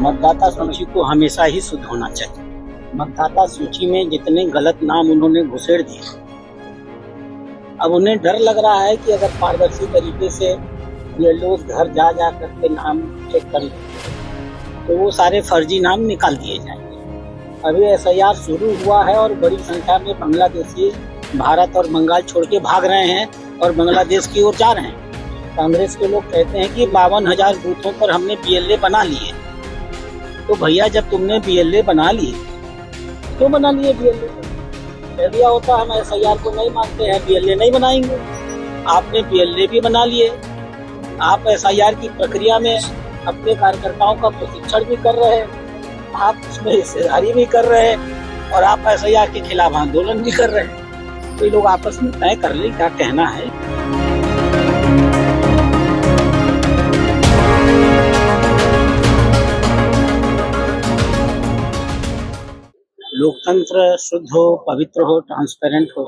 मतदाता सूची को हमेशा ही शुद्ध होना चाहिए। मतदाता सूची में जितने गलत नाम उन्होंने घुसेड़ दिए, अब उन्हें डर लग रहा है कि अगर पारदर्शी तरीके से ये लोग घर जा जा करके नाम चेक कर लें तो वो सारे फर्जी नाम निकाल दिए जाएंगे। अभी एसआईआर शुरू हुआ है और बड़ी संख्या में बांग्लादेशी भारत और बंगाल छोड़ के भाग रहे हैं और बांग्लादेश की ओर जा रहे हैं। कांग्रेस के लोग कहते हैं कि 52,000 बूथों पर हमने बीएलए बना लिए। तो भैया, जब तुमने बीएलए बना लिए, क्यों बना लिए बीएलए? कह दिया होता हम एसआईआर को नहीं मानते हैं, बीएलए नहीं बनाएंगे। आपने बीएलए भी बना लिए। आप एसआईआर की प्रक्रिया में अपने कार्यकर्ताओं का प्रशिक्षण भी कर रहे हैं, आप उसमें हिस्सेदारी भी कर रहे हैं और आप एसआईआर के खिलाफ आंदोलन भी कर रहे हैं। तो ये लोग आपस में तय कर ले क्या कहना है। लोकतंत्र शुद्ध हो, पवित्र हो, ट्रांसपेरेंट हो,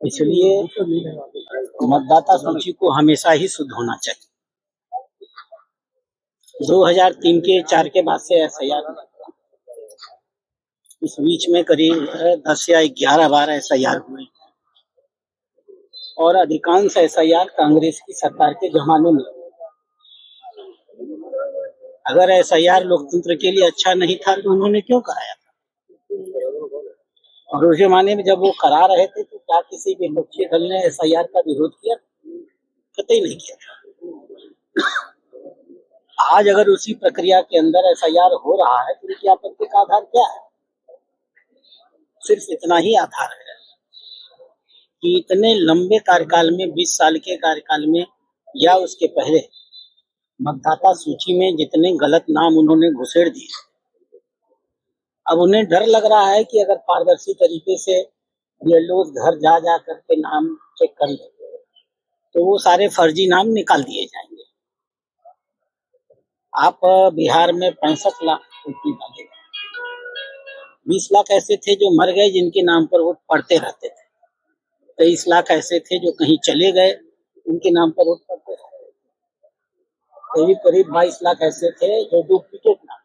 इसलिए मतदाता सूची को हमेशा ही शुद्ध होना चाहिए। 2003 के 4 के बाद से एसआईआर, इस बीच में करीब 10 या 11 बार एसआईआर हुए और अधिकांश एसआईआर कांग्रेस की सरकार के जमाने में। अगर एसआईआर लोकतंत्र के लिए अच्छा नहीं था तो उन्होंने क्यों कराया? और उस जमाने में जब वो करा रहे थे तो क्या किसी विपक्षी दल ने एसआईआर का विरोध किया? कतई नहीं किया। आज अगर उसी प्रक्रिया के अंदर एसआईआर हो रहा है तो उनकी आपत्ति का आधार क्या है? सिर्फ इतना ही आधार है कि इतने लंबे कार्यकाल में, 20 साल के कार्यकाल में या उसके पहले, मतदाता सूची में जितने गलत नाम उन्होंने घुसेड़ दिए, अब उन्हें डर लग रहा है कि अगर पारदर्शी तरीके से ये लोग घर जा जा करके नाम चेक कर लें तो वो सारे फर्जी नाम निकाल दिए जाएंगे। आप बिहार में 65 लाख वोट डाले, 20 लाख ऐसे थे जो मर गए जिनके नाम पर वोट पड़ते रहते थे, 23 लाख ऐसे थे जो कहीं चले गए उनके नाम पर वोट पड़ते रहते थे, करीब 22 लाख ऐसे थे जो डुप्लीकेट नाम।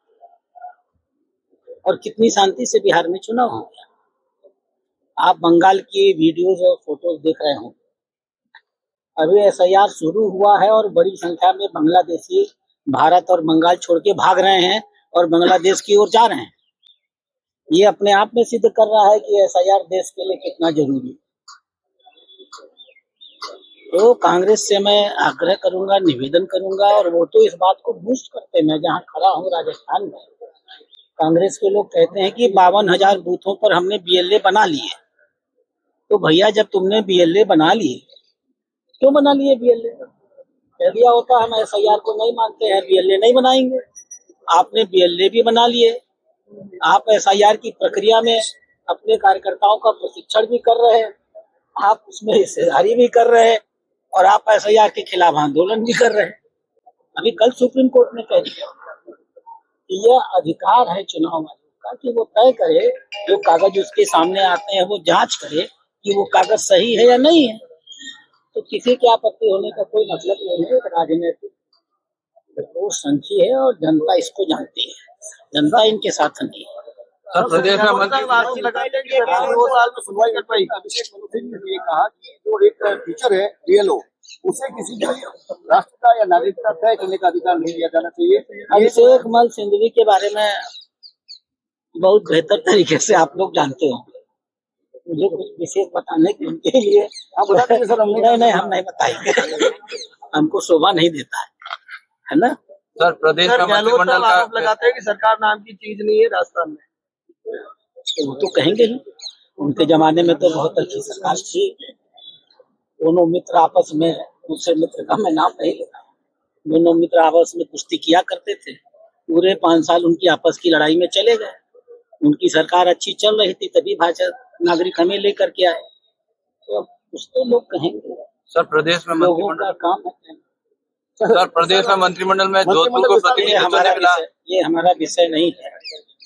और कितनी शांति से बिहार में चुनाव हो गया। आप बंगाल की वीडियोज और फोटोज देख रहे होंगे। अभी एसआईआर शुरू हुआ है और बड़ी संख्या में बांग्लादेशी भारत और बंगाल छोड़ के भाग रहे हैं और बांग्लादेश की ओर जा रहे हैं। ये अपने आप में सिद्ध कर रहा है कि एसआईआर देश के लिए कितना जरूरी है। तो कांग्रेस से मैं आग्रह करूंगा, निवेदन करूंगा, और वो तो इस बात को बूस्ट करते हैं। मैं जहाँ खड़ा हूँ राजस्थान में, कांग्रेस के लोग कहते हैं कि 52,000 बूथों पर हमने बीएलए बना लिए। तो भैया, जब तुमने बीएलए बना लिए, क्यों बना लिए बीएलए? कह दिया होता हम एसआईआर को नहीं मानते हैं, बीएलए नहीं बनाएंगे। आपने बीएलए भी बना लिए। आप एसआईआर की प्रक्रिया में अपने कार्यकर्ताओं का प्रशिक्षण भी कर रहे हैं, आप उसमें हिस्सेदारी भी कर रहे हैं और आप एसआईआर के खिलाफ आंदोलन भी कर रहे हैं। अभी कल सुप्रीम कोर्ट ने कह दिया कि यह अधिकार है चुनाव आयोग का कि वो तय करे, जो कागज उसके सामने आते हैं वो जांच करे कि वो कागज सही है या नहीं है। तो किसी की आपत्ति होने का कोई मतलब नहीं है। राजनीतिक तो संची है और जनता इसको जानती है, जनता इनके साथ नहीं है। प्रदेश में मंत्री 2 साल में सुनवाई कर पाई। अभिषेक मनु सिंह ने ये कहा कि जो एक टीचर है बीएलओ, उसे किसी भी राष्ट्रता या नागरिकता तय करने का अधिकार नहीं दिया जाना चाहिए। अभिषेक मनु सिंघवी के बारे में बहुत बेहतर तरीके से आप लोग जानते होंगे। मुझे कुछ विशेष बताने के उनके लिए आप बता दीजिए सर। नहीं, हम नहीं बताएंगे, हमको शोभा नहीं देता है ना सर। प्रदेश में मंत्रिमंडल का आरोप लगाते हैं कि सरकार नाम की चीज नहीं है राजस्थान में। वो तो कहेंगे ही, उनके जमाने में तो बहुत अच्छी सरकार थी। दोनों मित्र आपस में, दूसरे मित्र का मैं नाम नहीं लेता, दोनों मित्र आपस में कुश्ती किया करते थे। पूरे 5 साल उनकी आपस की लड़ाई में चले गए। उनकी सरकार अच्छी चल रही थी, तभी भाजपा नागरिक हमें लेकर के आए। तो अब कुछ तो लोग कहेंगे। सर, प्रदेश में लोगों का काम है। सर, प्रदेश में मंत्रिमंडल में जोधपुर को ये हमारा विषय नहीं है।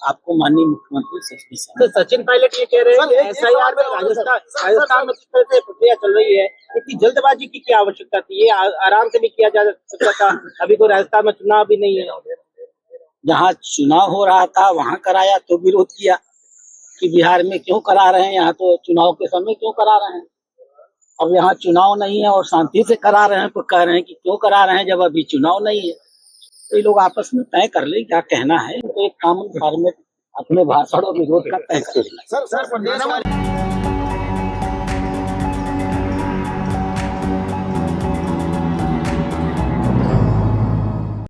आपको माननीय मुख्यमंत्री से सचिन पायलट ये कह रहे हैं कि एसआईआर में राजस्थान में जिस तरह से प्रक्रिया चल रही है, इतनी जल्दबाजी की क्या आवश्यकता थी? ये आराम से भी किया जा सकता था। अभी कोई राजस्थान में चुनाव भी नहीं है। जहाँ चुनाव हो रहा था वहाँ कराया तो विरोध किया कि बिहार में क्यों करा रहे हैं, यहाँ तो चुनाव के समय क्यों करा रहे हैं। अब यहाँ चुनाव नहीं है और शांति से करा रहे हैं तो कह रहे हैं कि क्यों करा रहे हैं जब अभी चुनाव नहीं है। तो ये लोग आपस में तय कर ले क्या कहना है, तो एक कॉमन फॉर्मेट अपने भाषण और विरोध का तय कर लेना। सर प्रदेश